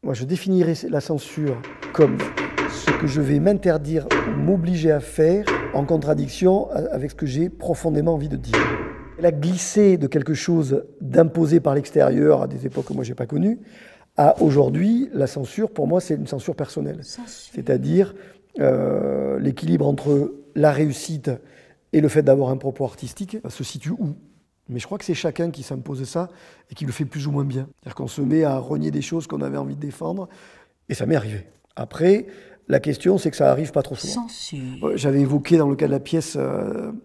Moi, je définirais la censure comme ce que je vais m'interdire ou m'obliger à faire en contradiction avec ce que j'ai profondément envie de dire. Elle a glissé de quelque chose d'imposé par l'extérieur à des époques que moi j'ai pas connues, à aujourd'hui, la censure, pour moi, c'est une censure personnelle. C'est-à-dire l'équilibre entre la réussite et le fait d'avoir un propos artistique se situe où? Mais je crois que c'est chacun qui s'impose ça et qui le fait plus ou moins bien. C'est-à-dire qu'on se met à renier des choses qu'on avait envie de défendre, et ça m'est arrivé. Après, la question, c'est que ça arrive pas trop souvent. J'avais évoqué dans le cas de la pièce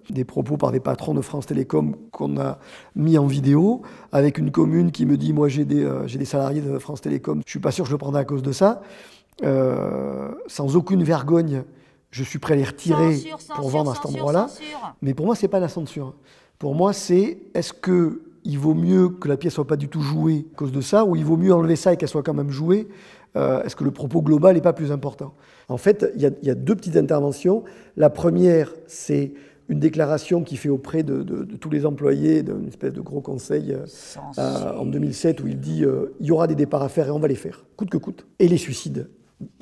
des propos par des patrons de France Télécom qu'on a mis en vidéo, avec une commune qui me dit « moi j'ai des salariés de France Télécom, je suis pas sûr que je le prendrai à cause de ça ». Sans aucune vergogne, je suis prêt à les retirer pour vendre à cet endroit-là. Mais pour moi, c'est pas la censure. Pour moi, c'est est-ce qu'il vaut mieux que la pièce soit pas du tout jouée à cause de ça, ou il vaut mieux enlever ça et qu'elle soit quand même jouée? Est-ce que le propos global n'est pas plus important? En fait, il y a deux petites interventions. La première, c'est une déclaration qu'il fait auprès de tous les employés d'une espèce de gros conseil en 2007, où il dit il y aura des départs à faire et on va les faire, coûte que coûte. Et les suicides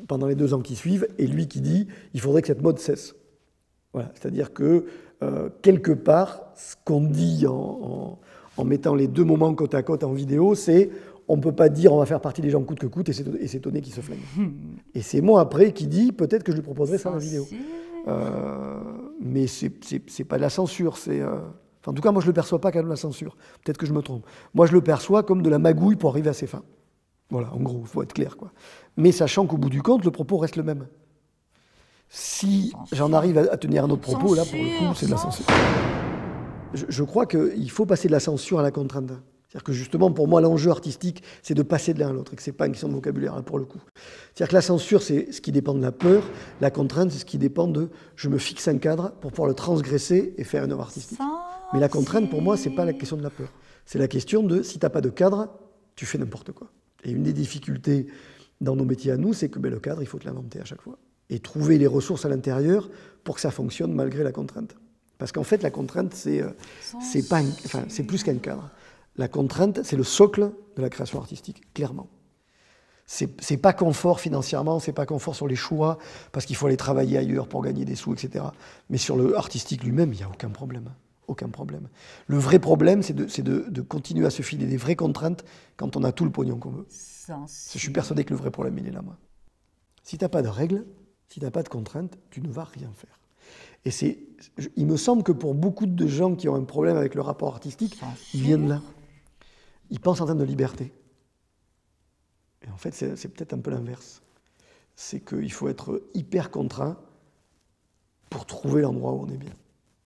pendant les 2 ans qui suivent, et lui qui dit il faudrait que cette mode cesse. Voilà, c'est-à-dire que quelque part, ce qu'on dit en mettant les deux moments côte à côte en vidéo, c'est on ne peut pas dire on va faire partie des gens coûte que coûte et s'étonner qu'ils se flinguent. Et c'est moi après qui dis peut-être que je lui proposerai ça dans la vidéo. Mais c'est pas de la censure, enfin, en tout cas moi je le perçois pas comme de la censure. Peut-être que je me trompe. Moi je le perçois comme de la magouille pour arriver à ses fins. Voilà, en gros, il faut être clair, quoi. Mais sachant qu'au bout du compte, le propos reste le même. Si j'en arrive à tenir un autre propos, là, pour le coup, c'est de la censure. Je crois qu'il faut passer de la censure à la contrainte. C'est-à-dire que justement, pour moi, l'enjeu artistique, c'est de passer de l'un à l'autre, et que ce n'est pas une question de vocabulaire, là, pour le coup. C'est-à-dire que la censure, c'est ce qui dépend de la peur, la contrainte, c'est ce qui dépend de « je me fixe un cadre pour pouvoir le transgresser et faire une œuvre artistique ». Mais la contrainte, pour moi, ce n'est pas la question de la peur. C'est la question de, si tu n'as pas de cadre, tu fais n'importe quoi. Et une des difficultés dans nos métiers à nous, c'est que le cadre, il faut te l'inventer à chaque fois. Et trouver les ressources à l'intérieur pour que ça fonctionne malgré la contrainte. Parce qu'en fait, la contrainte, c'est plus qu'un cadre. La contrainte, c'est le socle de la création artistique, clairement. C'est pas confort financièrement, c'est pas confort sur les choix, parce qu'il faut aller travailler ailleurs pour gagner des sous, etc. Mais sur le artistique lui-même, il n'y a aucun problème. Aucun problème. Le vrai problème, c'est de continuer à se filer des vraies contraintes quand on a tout le pognon qu'on veut. Je suis persuadé que le vrai problème, il est là, moi. Si tu n'as pas de règles, si tu n'as pas de contraintes, tu ne vas rien faire. Et il me semble que pour beaucoup de gens qui ont un problème avec le rapport artistique, ils viennent là. Ils pensent en termes de liberté. Et en fait, c'est peut-être un peu l'inverse. C'est qu'il faut être hyper contraint pour trouver l'endroit où on est bien.